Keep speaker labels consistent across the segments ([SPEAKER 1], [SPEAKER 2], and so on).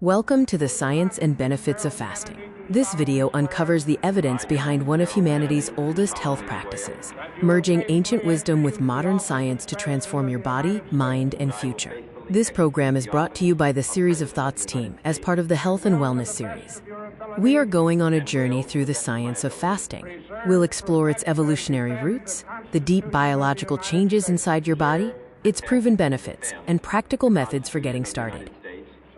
[SPEAKER 1] Welcome to the Science and Benefits of Fasting. This video uncovers the evidence behind one of humanity's oldest health practices, merging ancient wisdom with modern science to transform your body, mind, and future. This program is brought to you by the Series of Thoughts team as part of the Health and Wellness series. We are going on a journey through the science of fasting. We'll explore its evolutionary roots, the deep biological changes inside your body, its proven benefits, and practical methods for getting started.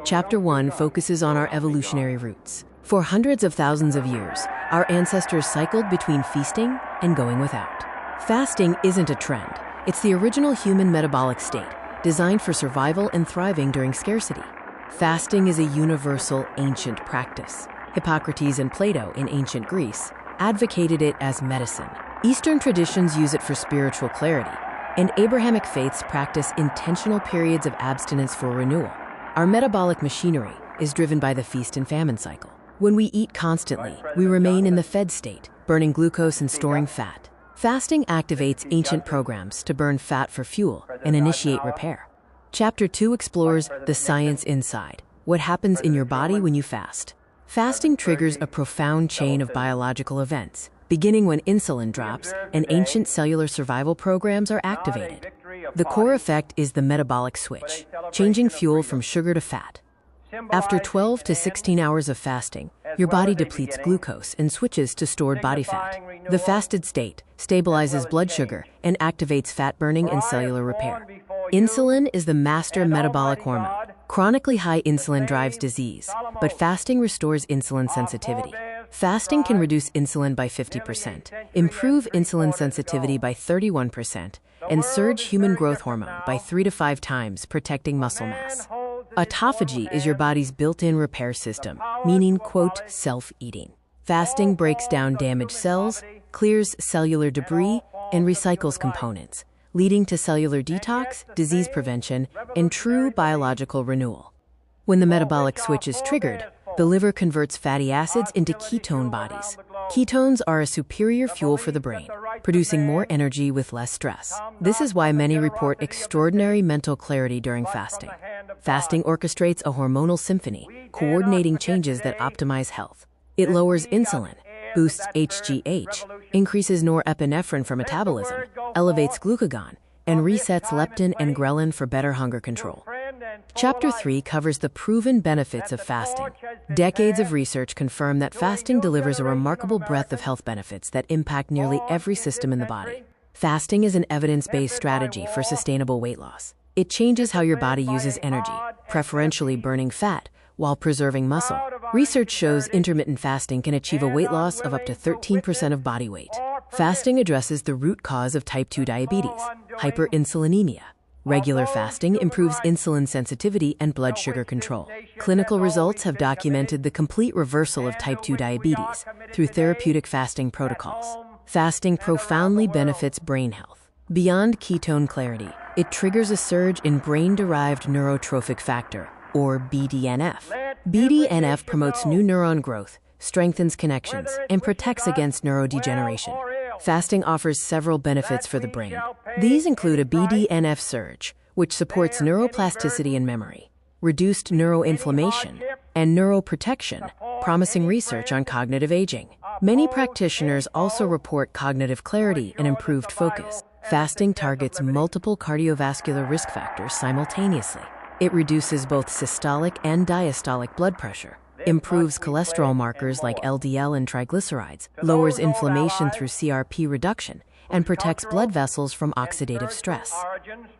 [SPEAKER 1] Chapter 1 focuses on our evolutionary roots. For hundreds of thousands of years, our ancestors cycled between feasting and going without. Fasting isn't a trend. It's the original human metabolic state, designed for survival and thriving during scarcity. Fasting is a universal, ancient practice. Hippocrates and Plato in ancient Greece advocated it as medicine. Eastern traditions use it for spiritual clarity, and Abrahamic faiths practice intentional periods of abstinence for renewal. Our metabolic machinery is driven by the feast and famine cycle. When we eat constantly, we remain in the fed state, burning glucose and storing fat. Fasting activates ancient programs to burn fat for fuel and initiate repair. Chapter 2 explores the science inside, what happens in your body when you fast. Fasting triggers a profound chain of biological events, beginning when insulin drops and ancient cellular survival programs are activated. The core effect is the metabolic switch, changing fuel from sugar to fat. After 12 to 16 hours of fasting, your body depletes glucose and switches to stored body fat. The fasted state stabilizes blood sugar and activates fat burning and cellular repair. Insulin is the master metabolic hormone. Chronically high insulin drives disease, but fasting restores insulin sensitivity. Fasting can reduce insulin by 50%, improve insulin sensitivity by 31%, and surge human growth hormone by 3 to 5 times, protecting muscle mass. Autophagy is your body's built-in repair system, meaning, quote, self-eating. Fasting breaks down damaged cells, clears cellular debris, and recycles components, leading to cellular detox, disease prevention, and true biological renewal. When the metabolic switch is triggered, the liver converts fatty acids into ketone bodies. Ketones are a superior fuel for the brain, producing more energy with less stress. This is why many report extraordinary mental clarity during fasting. Fasting orchestrates a hormonal symphony, coordinating changes that optimize health. It lowers insulin, boosts HGH, increases norepinephrine for metabolism, elevates glucagon, and resets leptin and ghrelin for better hunger control. Chapter 3 covers the proven benefits of fasting. Decades of research confirm that fasting delivers a remarkable breadth of health benefits that impact nearly every system in the body. Fasting is an evidence-based strategy for sustainable weight loss. It changes how your body uses energy, preferentially burning fat, while preserving muscle. Research shows intermittent fasting can achieve a weight loss of up to 13% of body weight. Fasting addresses the root cause of type 2 diabetes, hyperinsulinemia. Regular fasting improves insulin sensitivity and blood sugar control. Clinical results have documented the complete reversal of type 2 diabetes through therapeutic fasting protocols. Fasting profoundly benefits brain health. Beyond ketone clarity, it triggers a surge in brain-derived neurotrophic factor, or BDNF. BDNF promotes new neuron growth, strengthens connections, and protects against neurodegeneration. Fasting offers several benefits for the brain. These include a BDNF surge, which supports neuroplasticity and memory, reduced neuroinflammation, and neuroprotection, promising research on cognitive aging. Many practitioners also report cognitive clarity and improved focus. Fasting targets multiple cardiovascular risk factors simultaneously. It reduces both systolic and diastolic blood pressure, improves cholesterol markers like LDL and triglycerides, lowers inflammation through CRP reduction, and protects blood vessels from oxidative stress.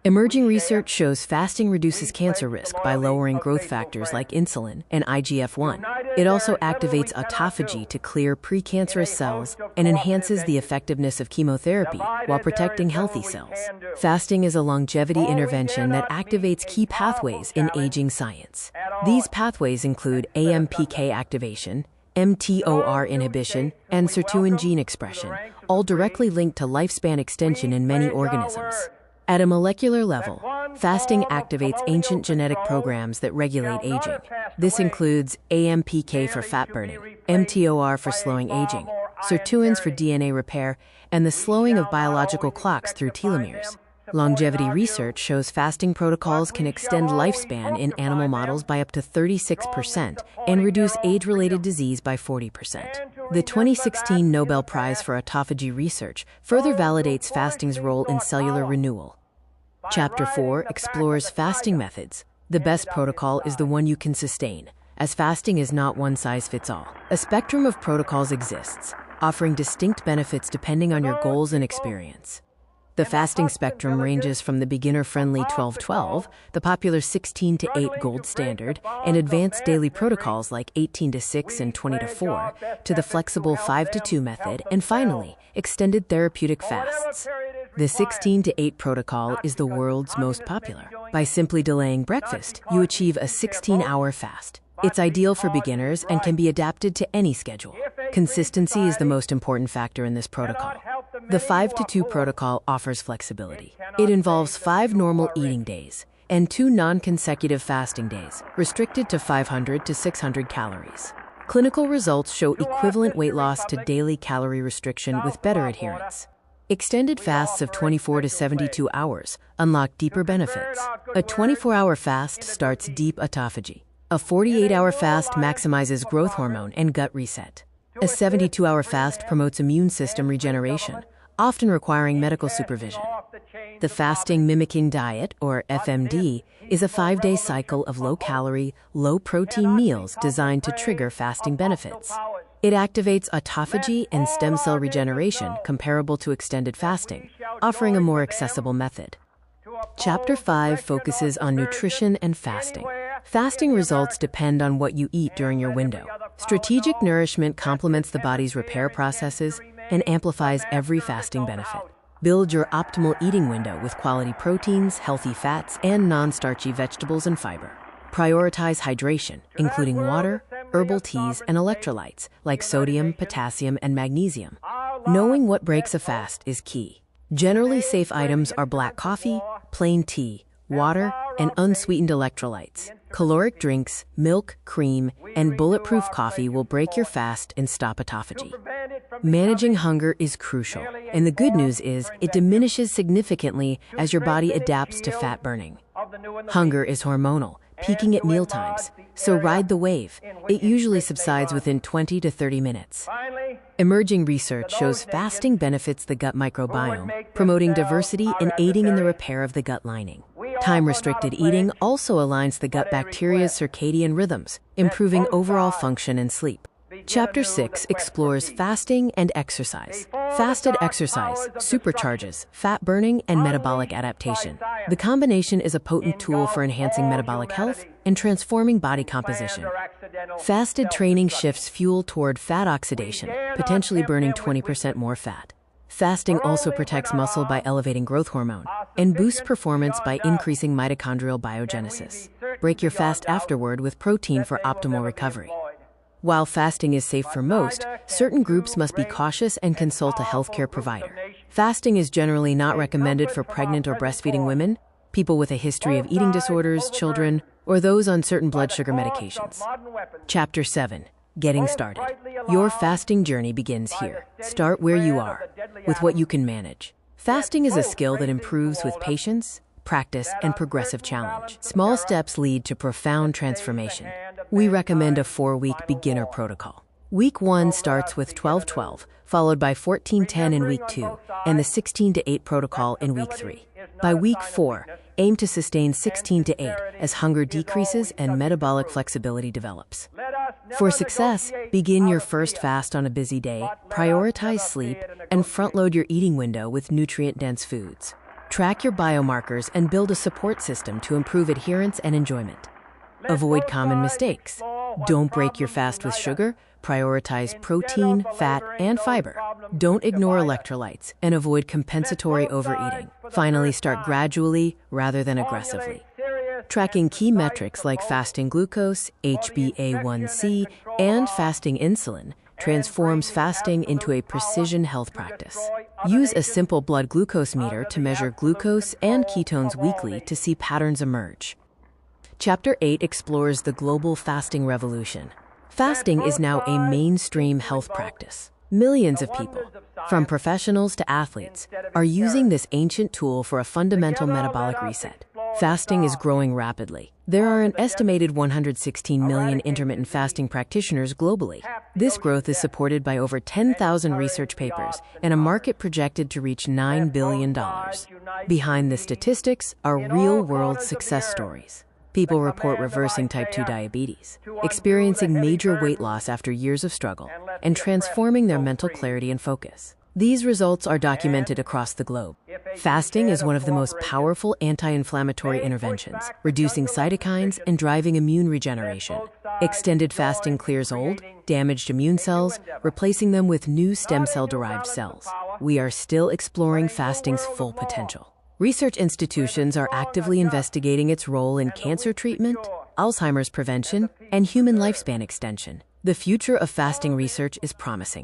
[SPEAKER 1] Emerging research shows fasting reduces cancer risk by lowering growth factors like insulin and IGF-1. It also activates autophagy to clear precancerous cells and enhances the effectiveness of chemotherapy while protecting healthy cells. Fasting is a longevity intervention that activates key pathways in aging science. These pathways include AMPK activation, mTOR inhibition, and sirtuin gene expression, all directly linked to lifespan extension in many organisms. At a molecular level, fasting activates ancient genetic programs that regulate aging. This includes AMPK for fat burning, mTOR for slowing aging, sirtuins for DNA repair, and the slowing of biological clocks through telomeres. Longevity research shows fasting protocols can extend lifespan in animal models by up to 36% and reduce age-related disease by 40%. The 2016 Nobel Prize for Autophagy research further validates fasting's role in cellular renewal. Chapter 4 explores fasting methods. The best protocol is the one you can sustain, as fasting is not one size fits all. A spectrum of protocols exists, offering distinct benefits depending on your goals and experience. The fasting spectrum ranges from the beginner-friendly 12-12, the popular 16-8 gold standard, and advanced daily protocols like 18-6 and 20-4, to the flexible 5-2 method, and finally, extended therapeutic fasts. The 16-8 protocol is the world's most popular. By simply delaying breakfast, you achieve a 16-hour fast. It's ideal for beginners and can be adapted to any schedule. Consistency is the most important factor in this protocol. The 5-2 protocol offers flexibility. It involves 5 normal eating days and 2 non-consecutive fasting days, restricted to 500 to 600 calories. Clinical results show equivalent weight loss to daily calorie restriction with better adherence. Extended fasts of 24 to 72 hours unlock deeper benefits. A 24-hour fast starts deep autophagy. A 48-hour fast maximizes growth hormone and gut reset. A 72-hour fast promotes immune system regeneration, often requiring medical supervision. The fasting mimicking diet, or FMD, is a 5-day cycle of low-calorie, low-protein meals designed to trigger fasting benefits. It activates autophagy and stem cell regeneration comparable to extended fasting, offering a more accessible method. Chapter 5 focuses on nutrition and fasting. Fasting results depend on what you eat during your window. Strategic nourishment complements the body's repair processes and amplifies every fasting benefit. Build your optimal eating window with quality proteins, healthy fats, and non-starchy vegetables and fiber. Prioritize hydration, including water, herbal teas, and electrolytes like sodium, potassium, and magnesium. Knowing what breaks a fast is key. Generally safe items are black coffee, plain tea, water, and unsweetened electrolytes. Caloric drinks, milk, cream, and bulletproof coffee will break your fast and stop autophagy. Managing hunger is crucial, and the good news is it diminishes significantly as your body adapts to fat burning. Hunger is hormonal, peaking at mealtimes, so ride the wave. It usually subsides within 20 to 30 minutes. Emerging research shows fasting benefits the gut microbiome, promoting diversity and aiding in the repair of the gut lining. Time-restricted eating also aligns the gut bacteria's circadian rhythms, improving overall function and sleep. Chapter 6 explores fasting and exercise. Fasted exercise supercharges fat burning and metabolic adaptation. The combination is a potent tool for enhancing metabolic health and transforming body composition. Fasted training shifts fuel toward fat oxidation, potentially burning 20% more fat. Fasting also protects muscle by elevating growth hormone and boosts performance by increasing mitochondrial biogenesis. Break your fast afterward with protein for optimal recovery. While fasting is safe for most, certain groups must be cautious and consult a healthcare provider. Fasting is generally not recommended for pregnant or breastfeeding women, people with a history of eating disorders, children, or those on certain blood sugar medications. Chapter 7. Getting started. Your fasting journey begins here. Start where you are, with what you can manage. Fasting is a skill that improves with patience, practice, and progressive challenge. Small steps lead to profound transformation. We recommend a 4-week beginner protocol. Week 1 starts with 12-12, followed by 14-10 in week 2, and the 16-8 protocol in week 3. By week 4, aim to sustain 16-8 as hunger decreases and metabolic flexibility develops. For success, begin your first fast on a busy day, prioritize sleep, and front-load your eating window with nutrient-dense foods. Track your biomarkers and build a support system to improve adherence and enjoyment. Avoid common mistakes. Don't break your fast with sugar. Prioritize protein, fat, and fiber. Don't ignore electrolytes and avoid compensatory overeating. Finally, start gradually rather than aggressively. Tracking key metrics like fasting glucose, HbA1c, and fasting insulin transforms fasting into a precision health practice. Use a simple blood glucose meter to measure glucose and ketones weekly to see patterns emerge. Chapter 8 explores the global fasting revolution. Fasting is now a mainstream health practice. Millions of people, from professionals to athletes, are using this ancient tool for a fundamental metabolic reset. Fasting is growing rapidly. There are an estimated 116 million intermittent fasting practitioners globally. This growth is supported by over 10,000 research papers and a market projected to reach $9 billion. Behind the statistics are real-world success stories. People report reversing type 2 diabetes, experiencing major weight loss after years of struggle, and transforming their mental clarity and focus. These results are documented across the globe. Fasting is one of the most powerful anti-inflammatory interventions, reducing cytokines and driving immune regeneration. Extended fasting clears old, damaged immune cells, replacing them with new stem cell-derived cells. We are still exploring fasting's full potential. Research institutions are actively investigating its role in cancer treatment, Alzheimer's prevention, and human lifespan extension. The future of fasting research is promising.